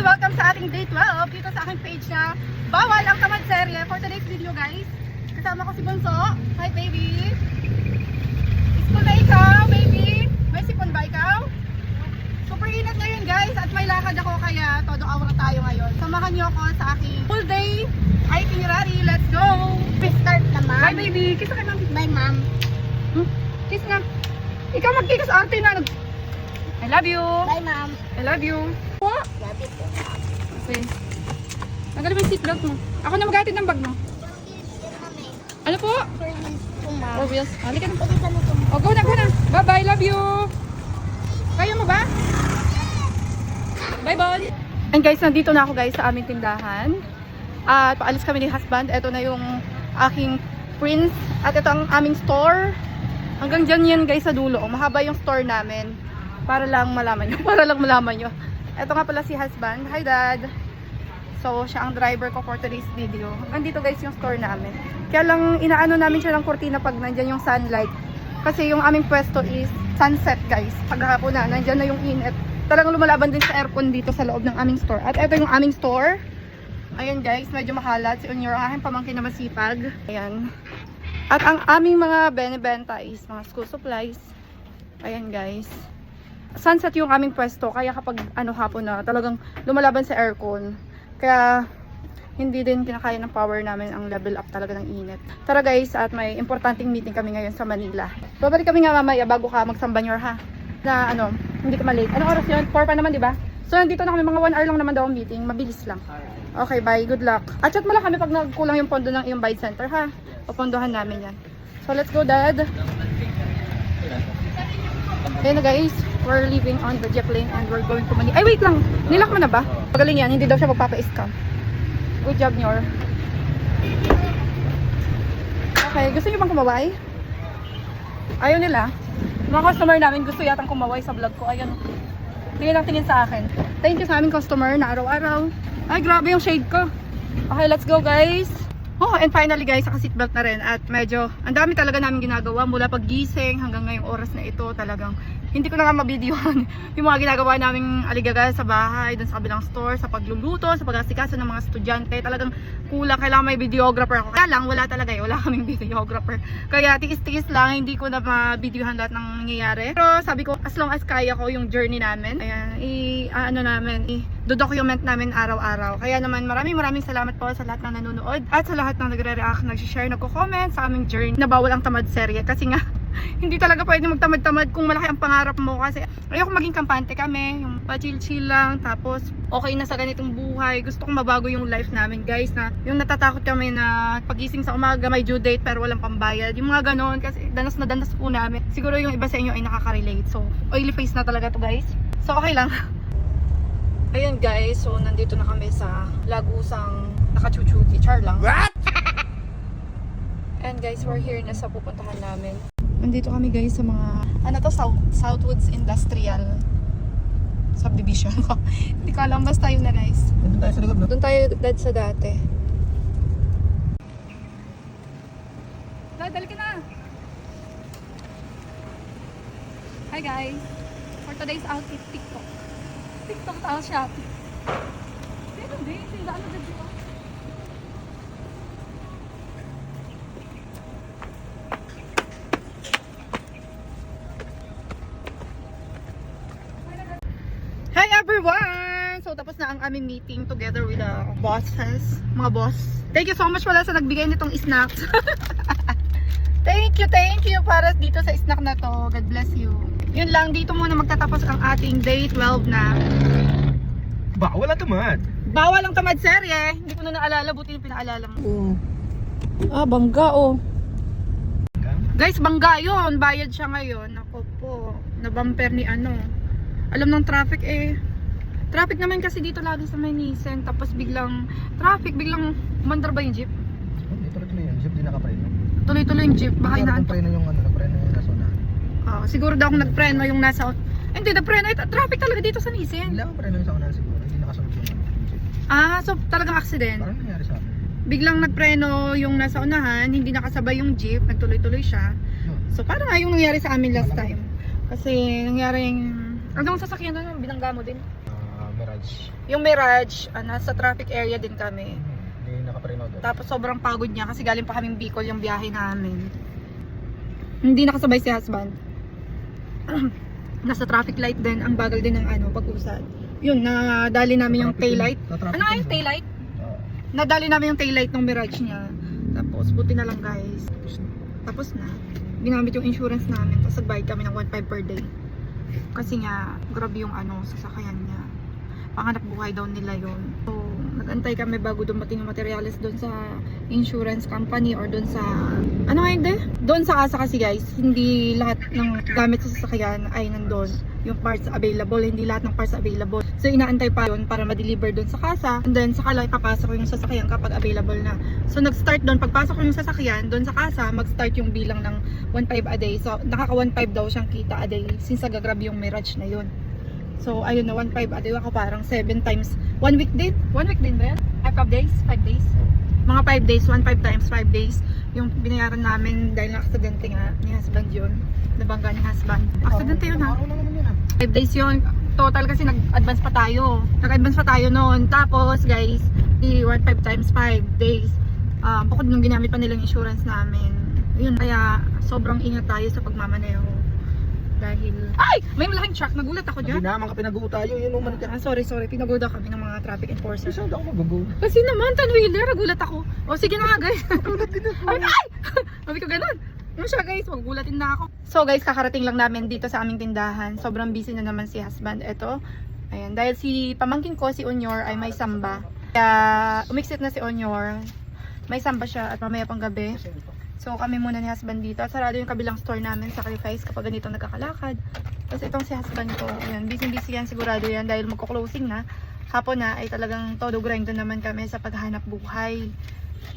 welcome sa ating day 12 dito sa aking page na Bawal ang Tamad Serye. For today's video guys, kasama ko si Bunso. Hi baby! School na ikaw baby? May sipon ba ikaw? Super init ngayon guys at may lakad ako kaya todo aura tayo ngayon. Samahan niyo ako sa aking full day itinerary. Let's go! We start naman. Bye baby! Kiss ka ma'am. Bye, ma'am. Kiss na. Ikaw magkikas arte na. I love you! Bye, ma'am. I love you! Love you po, ma'am. Okay. Tanggalin mo yung seatbelt mo. Ako na maghatid ng bag mo. Ano po? For this po, ma'am. 4 wheels. Halika na. Pwede ka na po. O, go na, go na. Bye-bye. Love you. Kaya mo ba? Bye-bye. And guys, nandito na ako guys sa aming tindahan. At paalis kami ni husband. Ito na yung aking prince. At ito ang aming store. Hanggang dyan yan guys sa dulo. Mahaba yung store namin. Para lang malaman nyo. Para lang malaman nyo. Ito nga pala si husband. Hi dad. So, siya ang driver ko for today's video. Andito guys yung store namin. Kaya lang inaano namin siya ng kurtina pag nandyan yung sunlight. Kasi yung aming pwesto is sunset guys. Paghapon na, nandyan na yung init. Talagang lumalaban din sa aircon dito sa loob ng aming store. At ito yung aming store. Ayan guys, medyo makalat. Si Unyor, aking pamangkin na masipag. Ayan. At ang aming mga benebenta is mga school supplies. Ayan guys. Sunset yung aming pwesto. Kaya kapag hapon na, talagang lumalaban sa aircon. Kaya hindi din kinakaya ng power namin ang level up talaga ng init. Tara guys, at may importanteng meeting kami ngayon sa Manila. Babalik kami nga mamaya bago ka magsambanyor ha. Na hindi ka malate. Anong oras yun? 4 pa naman, di ba? So nandito na kami, mga 1 hour lang naman daw ang meeting. Mabilis lang. Okay, bye. Good luck. At chat mo lang kami pag nagkulang yung pondo ng iyong Bide Center ha. Papondohan namin yan. So let's go dad. Ayun na guys, we're leaving on the jet plane and we're going to Manila. Ay wait lang, nilak mo na ba? Pagaling yan, hindi daw siya magpapa-scam. Good job Nyor. Okay, gusto niyo bang kumaway? Ayaw nila. Mga customer namin gusto yatang kumaway sa vlog ko. Ayun. Tingin lang tingin sa akin. Thank you sa aming customer na araw-araw. Ay grabe yung shade ko. Okay, let's go guys. Oh, and finally guys, naka-seatbelt na rin at medyo ang dami talaga namin ginagawa mula paggising hanggang ngayong oras na ito. Talagang hindi ko na nga mabidyohan yung mga ginagawa naming aligaga sa bahay, dun sa kabilang store, sa pagluluto, sa pag-asikaso ng mga estudyante. Talagang kulang, kailangan may videographer ako. Kaya lang, wala talaga wala kaming videographer. Kaya tiis-tiis lang, hindi ko na mabidyohan lahat ng nangyayari. Pero sabi ko, as long as kaya ko yung journey namin, ayan, do-document namin araw-araw. Kaya naman maraming salamat po sa lahat ng nanonood at sa lahat ng nagre-react, nag-share, nagko-comment sa aming journey na Bawal ang Tamad Serye. Kasi nga, hindi talaga pwede magtamad-tamad kung malaki ang pangarap mo. Kasi ayoko maging kampante kami, yung pa-chill-chill lang, tapos okay na sa ganitong buhay. Gusto kong mabago yung life namin guys, na yung natatakot kami na pagising sa umaga may due date pero walang pambayad. Yung mga ganon, kasi danas na danas po namin. Siguro yung iba sa inyo ay nakaka-relate. So, oily face na talaga to guys. So, okay lang. Ayan guys, so nandito na kami sa Lagusang nakachuchuti. Char lang. What? And guys, we're here na sa pupuntahan namin. Nandito kami guys sa mga, Southwoods Industrial Subdivision. Hindi ko alam, basta yun na guys. Doon tayo sa likod, no? Doon tayo dad sa dati. Dali ka na! Hi guys! For today's outfit, TikTok. TikTok tayo shopping. Sino din? Sila ano dyan dito? Hi everyone! So tapos na ang aming meeting together with the bosses, mga boss. Thank you so much pala sa nagbigay nitong snacks. Thank you para dito sa snack na to. God bless you. Yun lang, dito muna magtatapos ang ating day 12 na Bawal ang tamad. Bawal ang Tamad Serye. Hindi ko na naalala, buti yung pinaalala mo. Bangga Guys, bangga yun. Bayad siya ngayon. Ako po, na bumper ni alam ng traffic traffic naman kasi dito lagi sa Maynisen. Tapos biglang umandar ba yung jeep? Hindi, tuloy-tuloy yung jeep, di nakapreno. Tuloy-tuloy yung jeep, baka inaantok. Preno yung nasa una. Siguro daw kung nagpreno yung nasa hindi, nagpreno. Traffic talaga dito sa Nisen. Hindi lang preno yung sa una siguro, hindi nakasunod yung jeep. So talagang accident. Parang nangyari sa amin. Biglang nagpreno yung nasa unahan, hindi nakasabay yung jeep, nagtuloy-tuloy siya. So parang nga yung nangyari sa amin last time. Kasi nangyari yung, anong sasakyan na binangga mo din? Mirage. Yung Mirage, nasa traffic area din kami. Hindi nakapreno doon. Tapos sobrang pagod niya kasi galing pa kaming Bicol yung biyahe namin. Hindi nakasabay si husband. Nasa traffic light din, ang bagal din ng pag-usad. Yun, nadali namin yung taillight. Ano nga yung taillight? Nadali namin yung taillight ng Mirage niya. Tapos, buti na lang guys. Tapos na. Ginamit yung insurance namin. Tapos nagbayad kami ng 1.5 per day. Kasi nga, grabe yung sasakyan niya. Panganap buhay daw nila yun. So, nag-antay kami bago dumating yung materials doon sa insurance company or doon sa... Ano nga hindi? Doon sa ASA kasi guys, hindi lahat ng gamit sa sasakyan ay nandun. Yung parts available, hindi lahat ng parts available. So, inaantay pa yun para ma-deliver doon sa kasa. And then, saka lang ipapasok yung sasakyan kapag available na. So, nag-start doon. Pagpasok yung sasakyan, doon sa kasa, mag-start yung bilang ng 1.5 a day. So, nakaka 1.5 daw siyang kita a day since nagagrab yung Mirage na yun. So, ayun na, 1.5 a day. Ako parang 7 times. 1 week din? 1 week din ba yan? 5 days? 5 days? Mga 5 days, 1.5 times 5 days. Yung binayaran namin dahil na-aksidente nga ni husband yun. Nabangga ni husband. Aksidente yun ha? 5 days yun. Total kasi nag-advance pa tayo. Nag-advance pa tayo noon. Tapos guys, di 1.5 times 5 days. Bukod nung ginamit pa nilang insurance namin. Yun, kaya sobrang ingat tayo sa pagmamaneho. Dahil... Ay! May malaking truck. Nagulat ako Hindi dyan. naman ka pinaguta yun. Yun naman ka. Sorry. Pinagoda kami ng mga traffic enforcer. Saan ako magugo? Kasi naman, tanwheeler, nagulat ako. O sige na nga guys. Ay! Sabi ko ganun. Ano siya guys, magugulatin na ako. So guys, kakarating lang namin dito sa aming tindahan. Sobrang busy na naman si husband. Eto, ayan, dahil si pamangkin ko, si Onyor, ay may samba. Kaya umiksit na si Onyor. May samba siya at mamaya pang gabi. So kami muna ni husband dito. At sarado yung kabilang store namin, Sacrifice, kapag ganito nagkakalakad. Tapos itong si husband ko, ayan, busy yan, sigurado yan dahil magko-closing na. Hapon na ay talagang todo grind naman kami sa paghahanap buhay.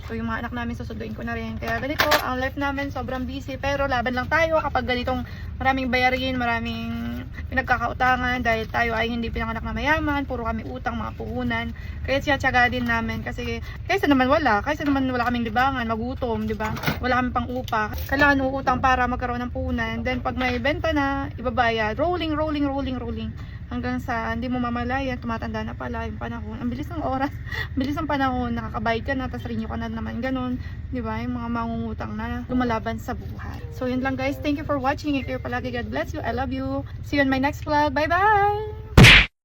So yung mga anak namin susunduin ko na rin. Kaya ganito, ang life namin sobrang busy. Pero laban lang tayo kapag ganitong maraming bayarin, maraming pinagkakautangan. Dahil tayo ay hindi pinanganak na mayaman, puro kami utang, mga puhunan. Kaya siyatsaga din namin kasi kaysa naman wala kaming libangan, magutom, di ba? Wala kami pang upa. Kailangan uutang para magkaroon ng puhunan. Then pag may benta na, ibabayad. Rolling. Hanggang sa hindi mo mamalayan, tumatanda na pala yung panahon. Ang bilis ng oras, bilis ng panahon, nakakabayad ka na, tapos renew ka na naman, ganun. Di ba? Yung mga mangungutang na lumalaban sa buhay. So yun lang guys, thank you for watching. If you're palagi, God bless you, I love you. See you in my next vlog. Bye bye!